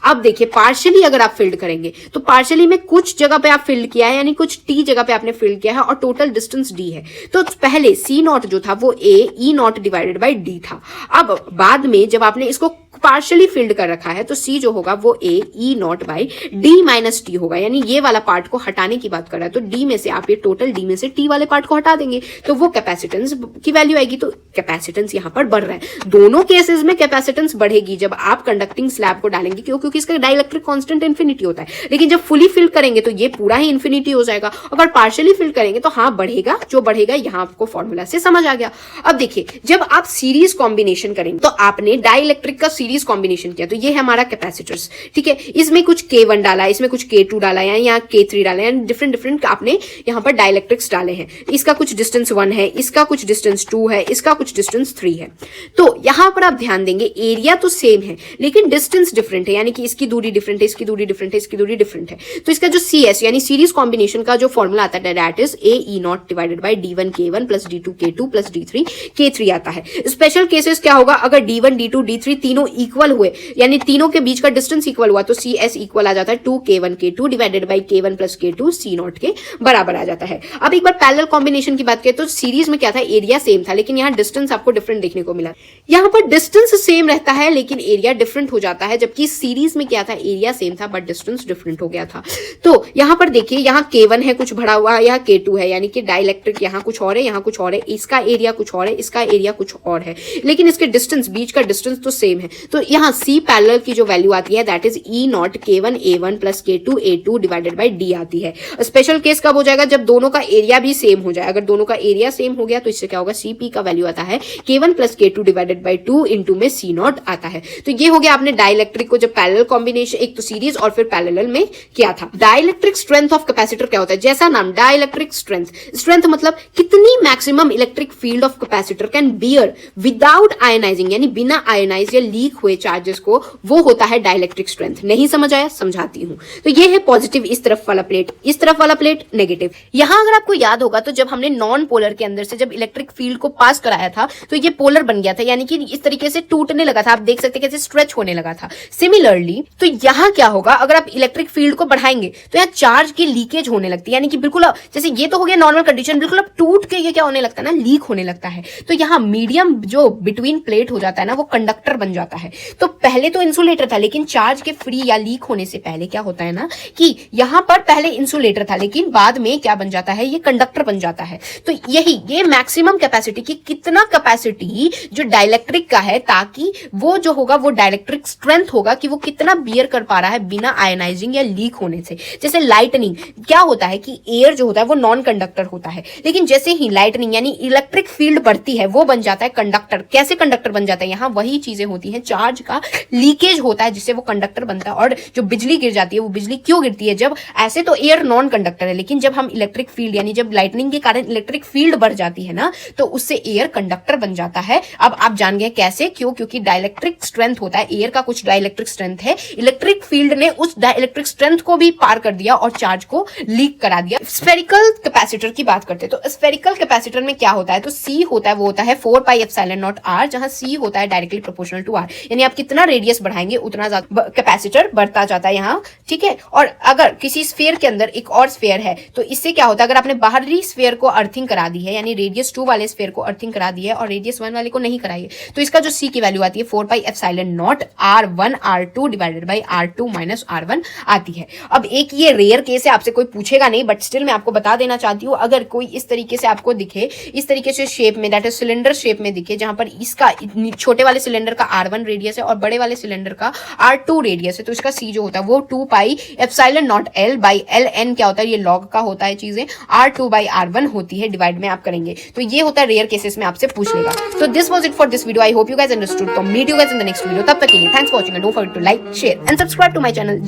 S1: अब देखिए पार्शियली अगर आप फिल्ड करेंगे तो पार्शियली में कुछ जगह पे आप फिल्ड किया है, यानी कुछ टी जगह पे आपने फिल्ड किया है और टोटल डिस्टेंस डी है, तो पहले सी नॉट जो था वो A E not divided by D था। अब बाद में जब आपने इसको पार्शियली फिल्ड कर रखा है, तो सी जो होगा वो A E naught by D minus T होगा, यानी ये वाला पार्ट को हटाने की बात कर रहा है, तो डी में से आप ये टोटल डी में से टी वाले पार्ट को हटा देंगे तो वो कैपेसिटेंस की वैल्यू आएगी। तो कैपेसिटेंस यहां पर बढ़ रहा है। दोनों केसेस में कैपेसिटेंस बढ़ेगी जब आप कंडक्टिंग स्लैब को डालेंगे, क्योंकि इसका डाइलेक्ट्रिक कांस्टेंट इंफिनिटी होता है। लेकिन जब फुली फिल करेंगे तो ये पूरा ही इंफिनिटी हो जाएगा। अगर पार्शियली फिल करेंगे तो हाँ बढ़ेगा, जो बढ़ेगा यहां आपको फॉर्मूला से समझ आ गया। अब देखिए, जब आप सीरीज कॉम्बिनेशन करेंगे तो आपने डाइलेक्ट्रिक का सीरीज कॉम्बिनेशन किया, तो ये है हमारा कैपेसिटर्स, ठीक है। इसमें कुछ K1 डाला है, इसमें कुछ K2 डाला है, यहाँ K3 डाला है, डिफरेंट डिफरेंट आपने यहाँ पर डाइलेक्ट्रिक्स डाले हैं। इसका कुछ डिस्टेंस 1 है, इसका कुछ डिस्टेंस 2 है, इसका कुछ डिस्टेंस 3 है। तो यहां पर आप ध्यान देंगे एरिया तो सेम है लेकिन डिस्टेंस डिफरेंट है, यानी कि इसकी दूरी डिफरेंट है, इसकी दूरी डिफरेंट है, इसकी दूरी डिफरेंट है। तो इसका जो CS यानी सीरीज कॉम्बिनेशन का जो फॉर्मूला आता है that is a E not divided by D1 K1 plus D2 K2 plus D3 K3 आता है। स्पेशल केसेस क्या होगा, अगर D1 D2 D3 तीनों इक्वल हुए, यानी तीनों के बीच का डिस्टेंस इक्वल हुआ, तो CS इक्वल आ जाता है 2 K1 K2 divided by K1 plus K2 C not के बराबर आ जाता है। अब एक बार पैरेलल कॉम्बिनेशन की बात करें तो सीरीज में क्या था, एरिया सेम था लेकिन यहाँ डिस्टेंस आपको डिफरेंट देखने को मिला। यहाँ पर डिस्टेंस सेम रहता है लेकिन एरिया डिफरेंट हो जाता है, जबकि सीरीज में क्या था, एरिया सेम था बट डिस्टेंस डिफरेंट हो गया था। तो यहाँ पर देखिए, यहाँ K1 है कुछ भरा हुआ, यहाँ K2 है, यानी कि डाइलेक्ट्रिक यहाँ कुछ और है, यहाँ कुछ और है, इसका एरिया कुछ और है, इसका एरिया कुछ और है, लेकिन इसके डिस्टेंस, बीच का डिस्टेंस तो सेम है। तो यहाँ C पैरेलल की जो वैल्यू आती है that is E not K1 A1 plus K2 A2 divided by D आती है। स्पेशल केस कब हो जाएगा, जब दोनों का एरिया भी सेम हो जाए। अगर दोनों का एरिया सेम हो गया तो इससे क्या होगा, CP का वैल्यू आता है K1 plus K2 divided by 2 into में C नॉट आता है। तो ये हो गया आपने डाइलेक्ट्रिक को जब पैरेलल कॉम्बिनेशन, एक तो सीरीज और फिर पैरेलल में किया था। डाइलेक्ट्रिक स्ट्रेंथ ऑफ कैपेसिटर क्या होता है, जैसा नाम डाइलेक्ट्रिक स्ट्रेंथ, स्ट्रेंथ मतलब कितनी maximum electric field of capacitor can bear without ionising, यानी बिना आयनाइज या लीक हुए चार्जेस को, वो होता है डाइलेक्ट्रिक स्ट्रेंथ। नहीं समझ आया, समझाती हूं। तो ये है पॉजिटिव इस तरफ वाला प्लेट, इस तरफ वाला प्लेट नेगेटिव। यहां अगर आपको याद होगा तो जब हमने नॉन पोलर के अंदर से जब इलेक्ट्रिक फील्ड को पास कराया था तो ये पोलर बन गया था, यानी कि इस तरीके से टूटने लगा था। आप देख सकते कैसे स्ट्रेच होने लगा था। सिमिलरली तो यहां क्या होगा, अगर आप इलेक्ट्रिक फील्ड को बढ़ाएंगे तो यहाँ चार्ज की लीकेज होने लगती है, यानी कि बिल्कुल जैसे ये तो हो गया नॉर्मल कंडीशन, बिल्कुल अब टूट के ये क्या होने लगता है ना, लीक होने लगता है। तो यहाँ मीडियम जो बिटवीन प्लेट हो जाता है ना, वो कंडक्टर बन जाता है। तो पहले तो इंसुलेटर था लेकिन चार्ज के फ्री या लीक होने से पहले क्या होता है ना कि यहाँ पर पहले इंसुलेटर था लेकिन बाद में क्या बन जाता है, ये कंडक्टर बन जाता है। तो यही ये मैक्सिमम कैपेसिटी की कितना कैपेसिटी जो डाइलेक्ट्रिक का है, ताकि वो जो होगा वो डाइलेक्ट्रिक स्ट्रेंथ होगा कि वो कितना बियर कर पा रहा है बिना आयनाइजिंग या लीक होने से। जैसे लाइटनिंग क्या होता है कि एयर जो होता है वो नॉन कंडक्टर होता है, लेकिन जैसे ही लाइटनिंग यानी इलेक्ट्रिक फील्ड बढ़ती है वो बन जाता है कंडक्टर। कैसे कंडक्टर बन जाता है, यहाँ वही चीजें होती हैं, चार्ज का लीकेज होता है जिससे वो कंडक्टर बनता है। और जो बिजली गिर जाती है वो बिजली क्यों गिरती है, जब ऐसे तो एयर नॉन कंडक्टर है लेकिन जब हम इलेक्ट्रिक फील्ड यानी जब लाइटनिंग के कारण इलेक्ट्रिक फील्ड बढ़ जाती है ना, तो उससे एयर कंडक्टर बन जाता है। अब आप जान गए कैसे, क्यों, क्योंकि डाइलेक्ट्रिक स्ट्रेंथ होता है, एयर का कुछ डाइलेक्ट्रिक स्ट्रेंथ है, इलेक्ट्रिक फील्ड ने उस डाइलेक्ट्रिक स्ट्रेंथ को भी पार कर दिया और चार्ज को लीक करा दिया। स्फेरिकल कैपेसिटर की बात करते हैं तो स्फेरिकल कैपेसिटर में क्या होता है, तो C होता है वो होता है 4 पाई एप्सिलॉन नॉट R, जहां C होता है डायरेक्टली प्रोपोर्शनल टू R, यानी आप कितना रेडियस बढ़ाएंगे उतना ज्यादा कैपेसिटर बढ़ता जाता है यहाँ, ठीक है। और अगर किसी स्फीयर के अंदर एक और स्फीयर है तो इससे क्या होता है, अगर आपने बाहरी स्फीयर को अर्थिंग करा दी है, यानी रेडियस 2 वाले स्फीयर को अर्थिंग करा दी है और रेडियस 1 वाले को नहीं कराई है, तो इसका जो C की वैल्यू आती है 4 pi epsilon not R1 R2 divided by R2 minus R1 आती है। अब एक ये रेयर केस है, आपसे कोई पूछेगा नहीं बट स्टिल मैं आपको बता देना चाहती हूँ। अगर कोई इस तरीके से आपको दिखे, इस तरीके से शेप में, दैट इज सिलेंडर शेप में दिखे, जहां पर इसका छोटे वाले सिलेंडर का R1 रेडियस है और बड़े वाले सिलेंडर का R2 रेडियस है, तो इसका C जो होता है वो 2 pi epsilon not L by LN क्या होता है, ये लॉग का होता है चीजें, R2 बाई R1 होती है, डिवाइड में आप करेंगे तो ये होता है रेयर केसेस में आपसे पूछ लेगा। तो this was it for this video, I hope you guys understood. तो meet you guys in the next video, तब तक के लिए thanks for watching, don't forget to like, share and subscribe to my channel.